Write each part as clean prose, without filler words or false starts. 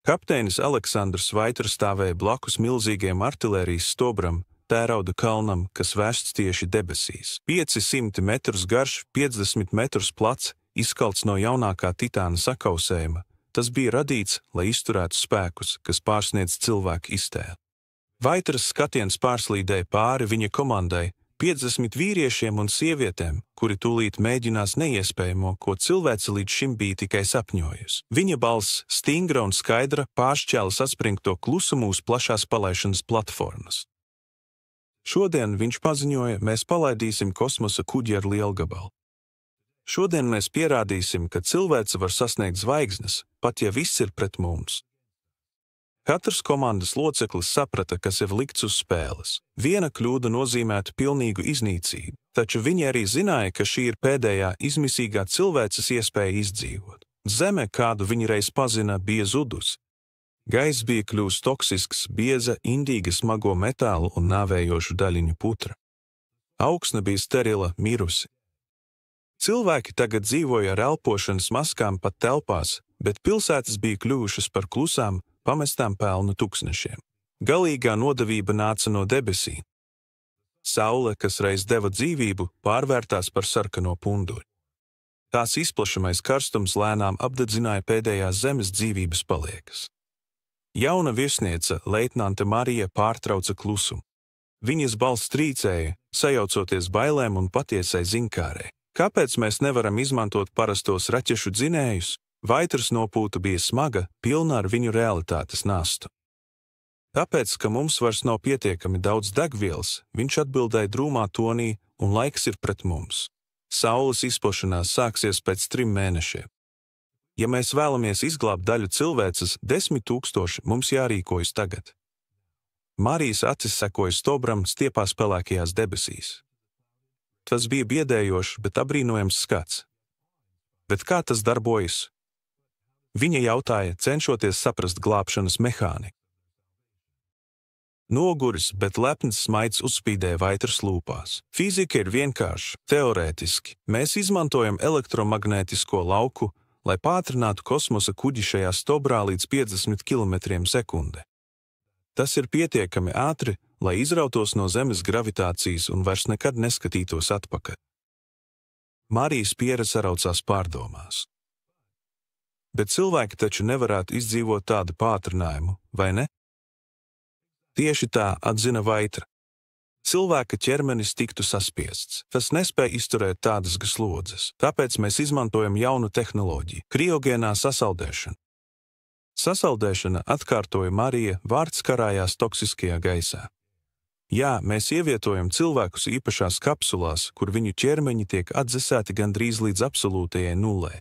Kapteinis Aleksandrs Vaitrs stāvēja blakus milzīgiem artilērijas stobram, tērauda kalnam, kas vērsts tieši debesīs. 500 metrus garš, 50 metrus plats, izkalts no jaunākā titāna sakausējuma. Tas bija radīts, lai izturētu spēkus, kas pārsniedz cilvēku iztēli. Vaitras skatiens pārslīdēja pāri viņa komandai, 50 vīriešiem un sievietēm, kuri tūlīt mēģinās neiespējamo, ko cilvēce līdz šim bija tikai sapņojusi. Viņa balss, stingra un skaidra, pāršķēla saspringto klusumu uz plašās palaišanas platformas. Šodien viņš paziņoja, mēs palaidīsim kosmosa kuģi ar lielgabalu. Šodien mēs pierādīsim, ka cilvēce var sasniegt zvaigznes, pat ja viss ir pret mums. Katrs komandas loceklis saprata, kas ir likts uz spēles. Viena kļūda nozīmētu pilnīgu iznīcību, taču viņi arī zināja, ka šī ir pēdējā izmisīgā cilvēces iespēja izdzīvot. Zeme, kādu viņi reiz pazina, bija zudusi. Gaiss bija kļuvis toksisks, bieza, indīga smago metālu un nāvējošu daļiņu putra. Augsne bija sterila, mirusi. Cilvēki tagad dzīvoja ar elpošanas maskām pat telpās, bet pilsētas bija kļuvušas par klusām, pamestām pelnu tuksnešiem. Galīgā nodevība nāca no debesīm. Saule, kas reiz deva dzīvību, pārvērtās par sarkano punduri. Tās izplašamais karstums lēnām apdedzināja pēdējās zemes dzīvības paliekas. Jauna virsniece, leitnante Marija, pārtrauca klusumu. Viņas balss trīcēja, sajaucoties bailēm un patiesai ziņkārei. Kāpēc mēs nevaram izmantot parastos raķešu dzinējus? Vaitras nopūta bija smaga, pilna ar viņu realitātes nastu. Tāpēc, ka mums vairs nav pietiekami daudz degvielas, viņš atbildēja drūmā tonī, un laiks ir pret mums. Saules izplašanās sāksies pēc 3 mēnešiem. Ja mēs vēlamies izglābt daļu cilvēces, 10 000, mums jārīkojas tagad. Marijas acis sekoja stobram stiepās pelēkajās debesīs. Tas bija biedējošs, bet apbrīnojams skats. Bet kā tas darbojas? Viņa jautāja, cenšoties saprast glābšanas mehāniku. Noguris, bet lepns smaids uzspīdēja Vaitras lūpās. Fizika ir vienkārša, teorētiski. Mēs izmantojam elektromagnētisko lauku, lai pātrinātu kosmosa kuģi šajā stobrā līdz 50 km/sekundē. Tas ir pietiekami ātri, lai izrautos no Zemes gravitācijas un vairs nekad neskatītos atpakaļ. Marijas piere saraucās pārdomās. Bet cilvēki taču nevarētu izdzīvot tādu pātrinājumu, vai ne? Tieši tā atzina Vaitra. Cilvēka ķermenis tiktu saspiests. Tas nespēja izturēt tādas slodzes. Tāpēc mēs izmantojam jaunu tehnoloģiju – kriogēnā sasaldēšanu. Sasaldēšana, atkārtoja Marija, vārds karājās toksiskajā gaisā. Jā, mēs ievietojam cilvēkus īpašās kapsulās, kur viņu ķermeņi tiek atdzesēti gandrīz līdz absolūtajai nullē.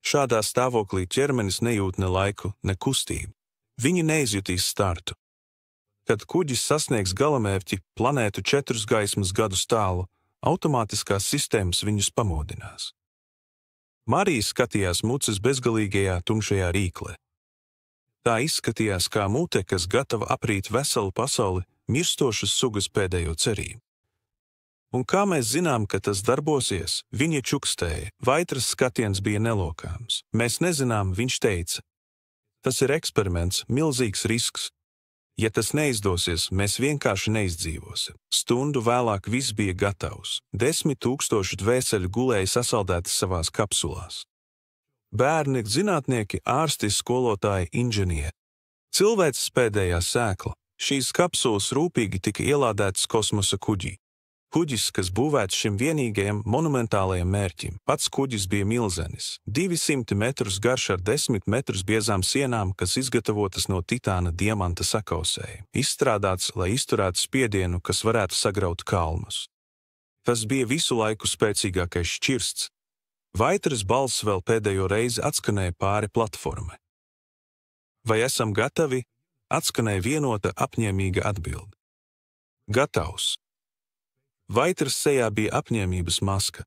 Šādā stāvoklī ķermenis nejūt ne laiku, ne kustību. Viņi neizjutīs startu. Kad kuģis sasniegs galamērķi, planētu 4 gaismas gadus tālu, automātiskās sistēmas viņus pamodinās. Marija skatījās muces bezgalīgajā tumšajā rīklē. Tā izskatījās kā mute, kas gatava aprīt veselu pasauli, mirstošas sugas pēdējo cerību. Un kā mēs zinām, ka tas darbosies, viņa čukstēja. Vaitras skatiens bija nelokāms. Mēs nezinām, viņš teica. Tas ir eksperiments, milzīgs risks. Ja tas neizdosies, mēs vienkārši neizdzīvosim. Stundu vēlāk viss bija gatavs. 10 000 dvēseļu gulēja sasaldētas savās kapsulās. Bērni, zinātnieki, ārsti, skolotāji, inženieri. Cilvēces pēdējā sēkla. Šīs kapsulas rūpīgi tika ielādētas kosmosa kuģī. Kuģis, kas būvēts šim vienīgajam monumentālajam mērķim. Pats kuģis bija milzenis, 200 metrus garš ar 10 metrus biezām sienām, kas izgatavotas no titāna diamanta sakausējuma. Izstrādāts, lai izturētu spiedienu, kas varētu sagraut kalnus. Tas bija visu laiku spēcīgākais šķirsts. Vaitras balss vēl pēdējo reizi atskanēja pāri platformai. Vai esam gatavi? Atskanēja vienota apņēmīga atbilde. Gatavs. Vaitras sejā bija apņēmības maska.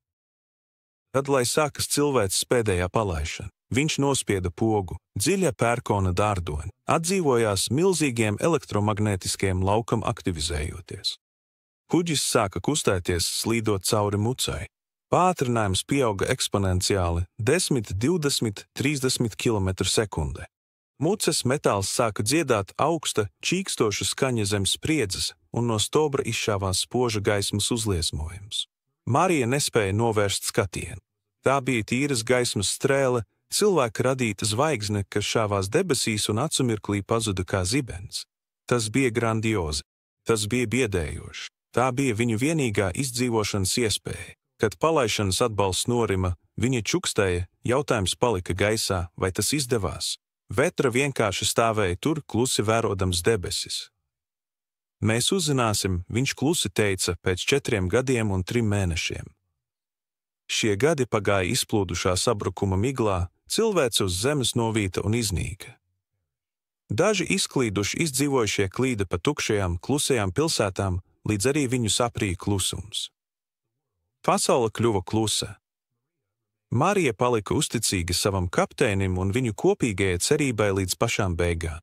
Tad, lai sākas cilvēces pēdējā palaišana, viņš nospieda pogu, dziļa pērkona dārdoņa, atdzīvojās milzīgiem elektromagnētiskiem laukam aktivizējoties. Kuģis sāka kustēties, slīdot cauri mucai. Pātrinājums pieauga eksponenciāli 10, 20, 30 km/sekundē. Muces metāls sāka dziedāt augsta, čīkstoša skaņa zem spriedzes, un no stobra izšāvās spoža gaismas uzliesmojums. Marija nespēja novērst skatienu. Tā bija tīras gaismas strēle, cilvēka radīta zvaigzne, kas šāvās debesīs un acumirklī pazuda kā zibens. Tas bija grandiozi, tas bija biedējoši. Tā bija viņu vienīgā izdzīvošanas iespēja. Kad palaišanas atbalsts norima, viņa čukstēja, jautājums palika gaisā, vai tas izdevās. Vetra vienkārši stāvēja tur, klusi vērodams debesis. Mēs uzzināsim, viņš klusi teica, pēc 4 gadiem un 3 mēnešiem. Šie gadi pagāja izplūdušā sabrukuma miglā, cilvēce uz zemes novīta un iznīka. Daži izklīduši izdzīvojušie klīda pa tukšajām, klusajām pilsētām, līdz arī viņus aprīja klusums. Pasaule kļuva klusa. Marija palika uzticīga savam kapteinim un viņu kopīgajai cerībai līdz pašām beigām.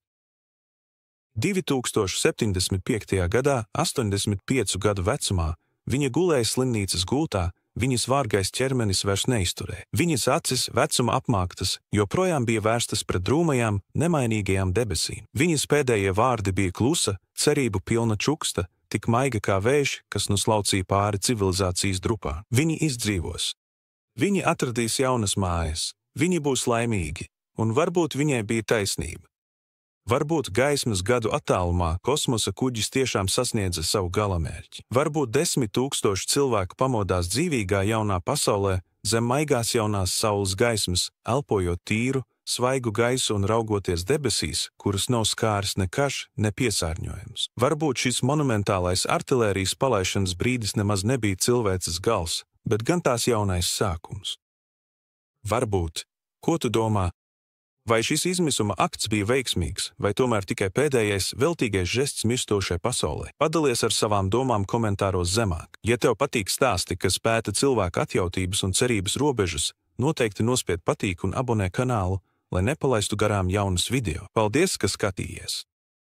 2075. gadā, 85 gadu vecumā, viņa gulēja slimnīcas gultā, viņas vārgais ķermenis vairs neizturēja. Viņas acis, vecuma apmāktas, joprojām bija vērstas pret drūmajām, nemainīgajām debesīm. Viņas pēdējie vārdi bija klusa, cerību pilna čuksta, tik maiga kā vējš, kas nu slaucīja pāri civilizācijas drupā. Viņi izdzīvos. Viņi atradīs jaunas mājas, viņi būs laimīgi, un varbūt viņai bija taisnība. Varbūt gaismas gadu attālumā kosmosa kuģis tiešām sasniedza savu galamērķi. Varbūt 10 000 cilvēku pamodās dzīvīgā jaunā pasaulē zem maigās jaunās saules gaismas, elpojot tīru, svaigu gaisu un raugoties debesīs, kuras nav skāris ne karš, ne piesārņojums. Varbūt šis monumentālais artilērijas palaišanas brīdis nemaz nebija cilvēces gals, bet gan tās jaunais sākums. Varbūt, ko tu domā? Vai šis izmisuma akts bija veiksmīgs, vai tomēr tikai pēdējais, veltīgais žests mirstošai pasaulē? Padalies ar savām domām komentāros zemāk. Ja tev patīk stāsti, kas pēta cilvēka atjautības un cerības robežas, noteikti nospied patīk un abonē kanālu, lai nepalaistu garām jaunus video. Paldies, ka skatījies!